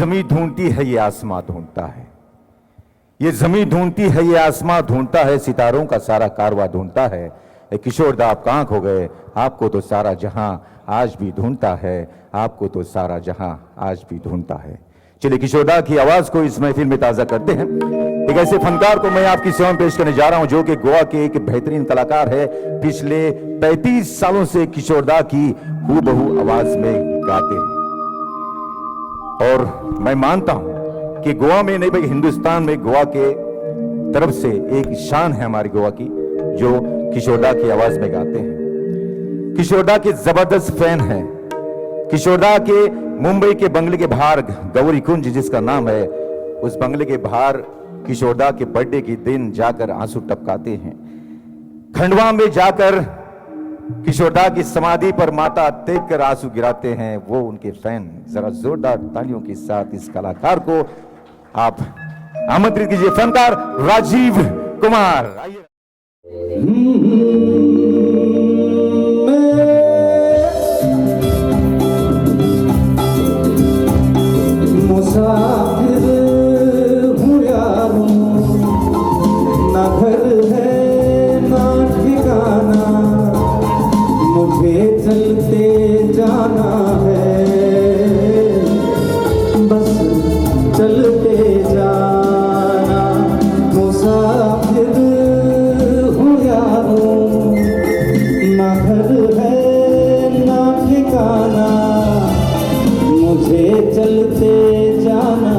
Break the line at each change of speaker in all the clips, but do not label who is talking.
जमीन ढूंढती है, ये आसमां ढूंढता है। ये जमीन ढूंढती है, ये आसमां ढूंढता है, सितारों का सारा कारवां ढूंढता है। किशोरदा आप कहां खो गए, आपको तो सारा जहां आज भी ढूंढता है, आपको तो सारा जहां आज भी ढूंढता है। चलिए किशोरदा की आवाज को इस महफिल में ताजा करते हैं। एक ऐसे फनकार को मैं आपकी सेवा में पेश करने जा रहा हूं जो कि गोवा के एक बेहतरीन कलाकार है। पिछले 35 सालों से किशोरदा की हूबहू आवाज में गाते हैं और मैं मानता हूं कि गोवा में नहीं बल्कि हिंदुस्तान में गोवा के तरफ से एक शान है हमारी गोवा की, जो किशोरदा की आवाज में गाते हैं। किशोरदा के जबरदस्त फैन हैं। किशोरदा के मुंबई के बंगले के बाहर गौरी कुंज जिसका नाम है, उस बंगले के बाहर किशोरदा के बर्थडे के दिन जाकर आंसू टपकाते हैं। खंडवा में जाकर किशोरदा की समाधि पर माथा टेक कर आंसू गिराते हैं वो उनके फैन। जरा जोरदार तालियों के साथ इस कलाकार को आप आमंत्रित कीजिए, फनकार राजीव कुमार। आइए।
मुसाफिर हूँ यारो, ना घर है ना ठिकाना, मुझे चलते जाना है, बस चलते जाना। मुसाफिर हूँ यारो, ना घर है ना ठिकाना, मुझे चलते जाना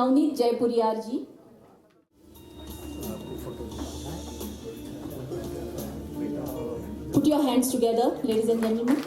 नवनीत जयपुरियार जी। Put your hands together, ladies and gentlemen.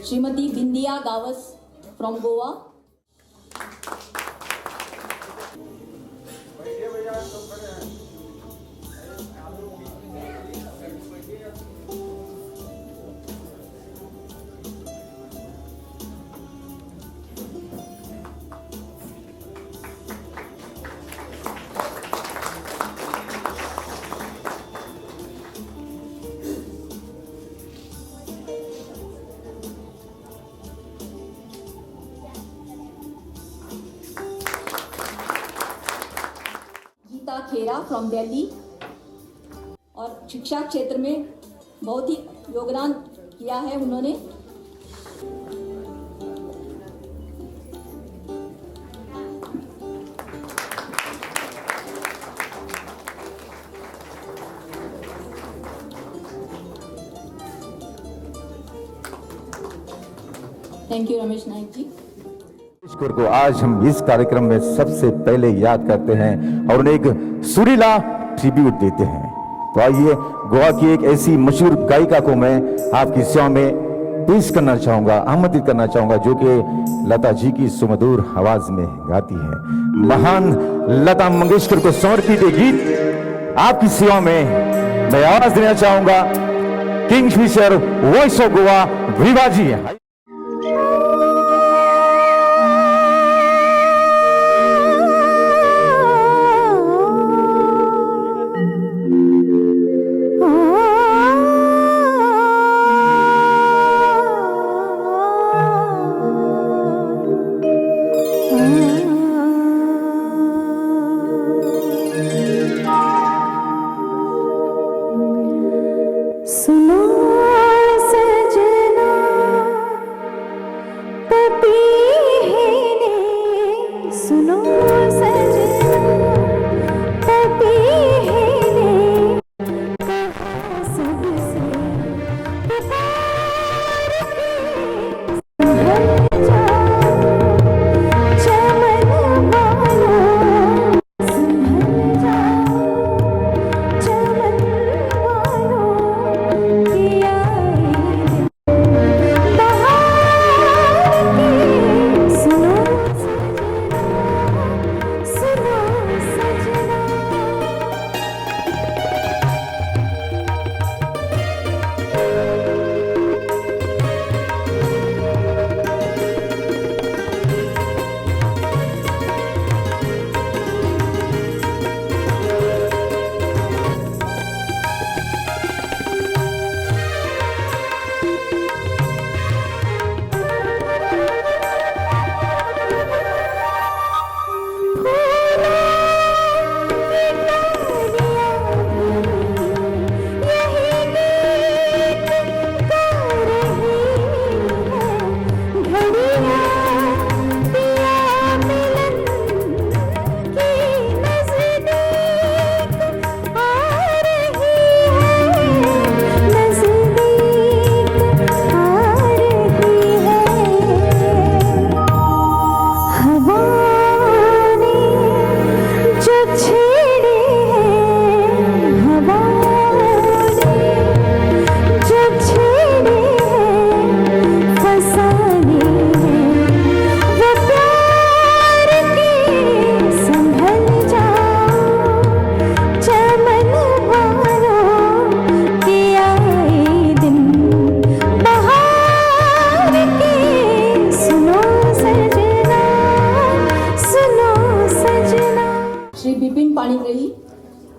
Shrimati Bindiya Gawas from Goa. Khera from Delhi और शिक्षा क्षेत्र में बहुत ही योगदान किया है उन्होंने। थैंक यू रमेश नाइक जी।
मंगेशकर को आज हम इस कार्यक्रम में सबसे पहले याद करते हैं और उन्हें एक सुरीला ट्रिब्यूट देते हैं। तो आइए गोवा की एक ऐसी मशहूर गायिका को मैं आपकी सेवा में पेश करना चाहूंगा, आमंत्रित करना चाहूंगा, जो कि लता जी की सुमधुर आवाज में गाती है। महान लता मंगेशकर को समर्पित एक गीत आपकी सेवा में मैं आवाज देना चाहूंगा। किंगफिशर वॉइस ऑफ गोवा विवा जी।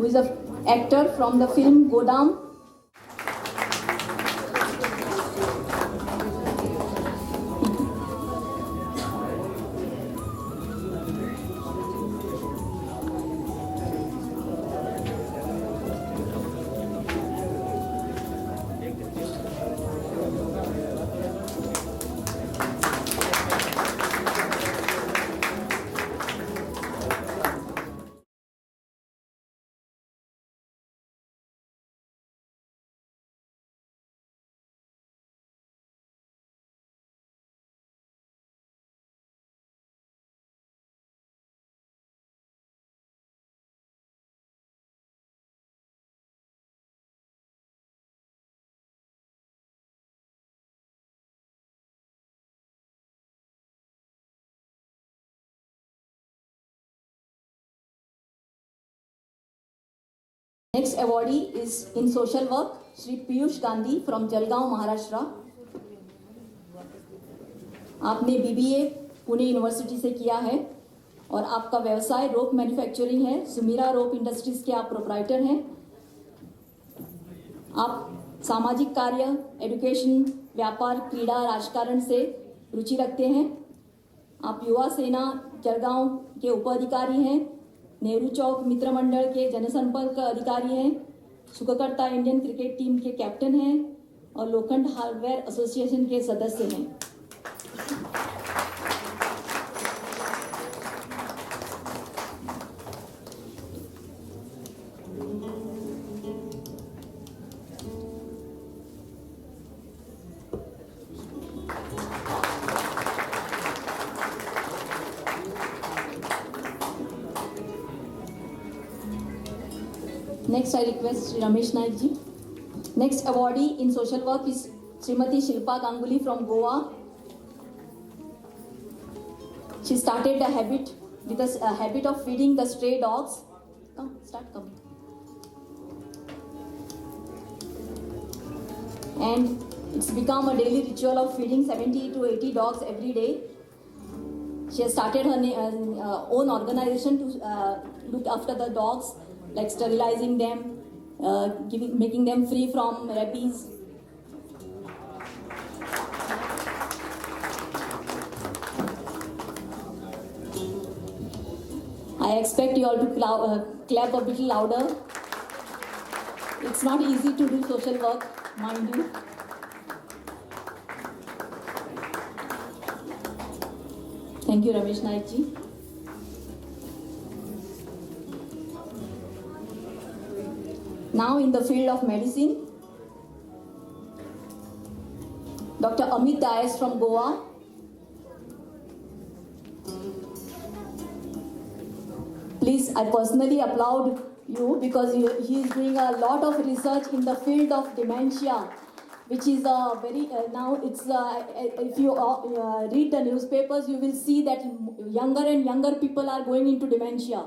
who is an actor from the film Godam. Next awardee is in social work, Shri Piyush Gandhi from Jalgaon, Maharashtra. आपने BBA पुणे यूनिवर्सिटी से किया है और आपका व्यवसाय रोप मैन्युफैक्चरिंग है। सुमीरा रोप इंडस्ट्रीज के आप प्रोप्राइटर हैं। आप सामाजिक कार्य, एजुकेशन, व्यापार, क्रीड़ा, राजकारण से रुचि रखते हैं। आप युवा सेना जलगांव के उपाधिकारी हैं। नेहरू चौक मित्र मंडल के जनसंपर्क अधिकारी हैं। सुखकर्ता इंडियन क्रिकेट टीम के कैप्टन हैं और लोखंड हार्डवेयर एसोसिएशन के सदस्य हैं। Next, I request Shri Ramesh Naik ji. Next awardee in social work is Srimati Shilpa Ganguly from Goa. She started a habit with a habit of feeding the stray dogs. Come, start coming. And it's become a daily ritual of feeding 70 to 80 dogs every day. She has started her own organization to look after the dogs, like sterilizing them, making them free from rabies. I expect you all to clap a bit louder. It's not easy to do social work, mind you. Thank you, Ramesh Naik ji. Now in the field of medicine, Dr. Amit Dias from Goa. Please, I personally applaud you because he is doing a lot of research in the field of dementia, which is a very, now it's, if you read the newspapers, you will see that younger and younger people are going into dementia.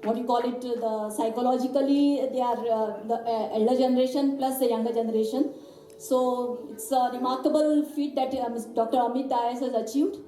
What do you call it, the psychologically they are the elder generation plus the younger generation. So it's a remarkable feat that Dr. Amit Dias has achieved.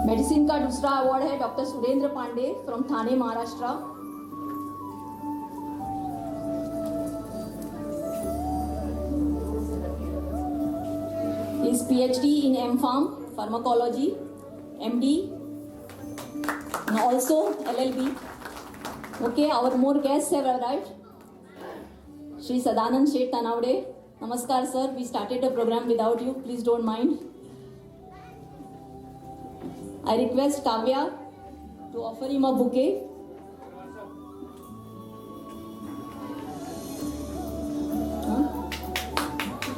Medicine का दूसरा award है doctor Surendra Pandey from Thane, Maharashtra. His PhD in M.Pharm, pharmacology, MD, and also LLB. Okay, our more guests have arrived. Shri Sadanand Shet Tanavde. Namaskar sir, we started the program without you, please don't mind. I request Kavya to offer him a bouquet.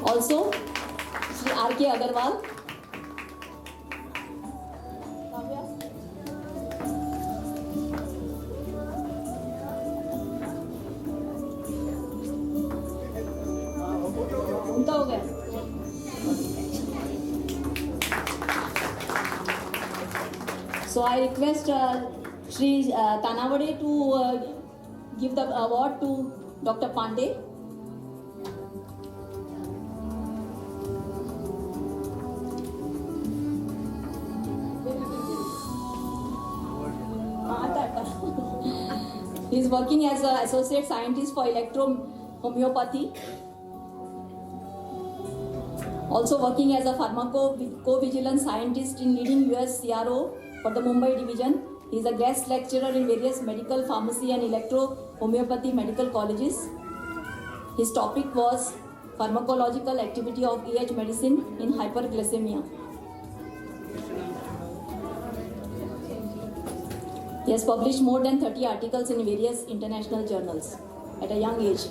Also, Shri R.K. Agarwal. Kavya. उनका हो गया. So I request Shri Tanavade to give the award to Dr. Pandey. He is working as an associate scientist for electro-homeopathy. Also working as a pharmacovigilance scientist in leading US CRO for the Mumbai division. He is a guest lecturer in various medical, pharmacy and electro-homeopathy medical colleges. His topic was pharmacological activity of EH medicine in hyperglycemia. He has published more than 30 articles in various international journals at a young age.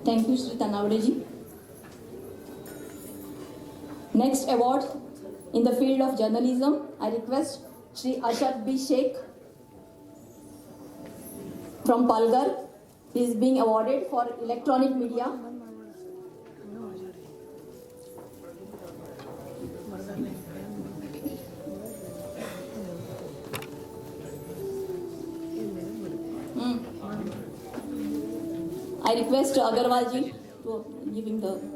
Thank you, Shri Tanawade ji. Next award in the field of journalism, I request Shri Ashad B. Sheikh from Palghar. He is being awarded for electronic media. I request Agarwal ji to give him the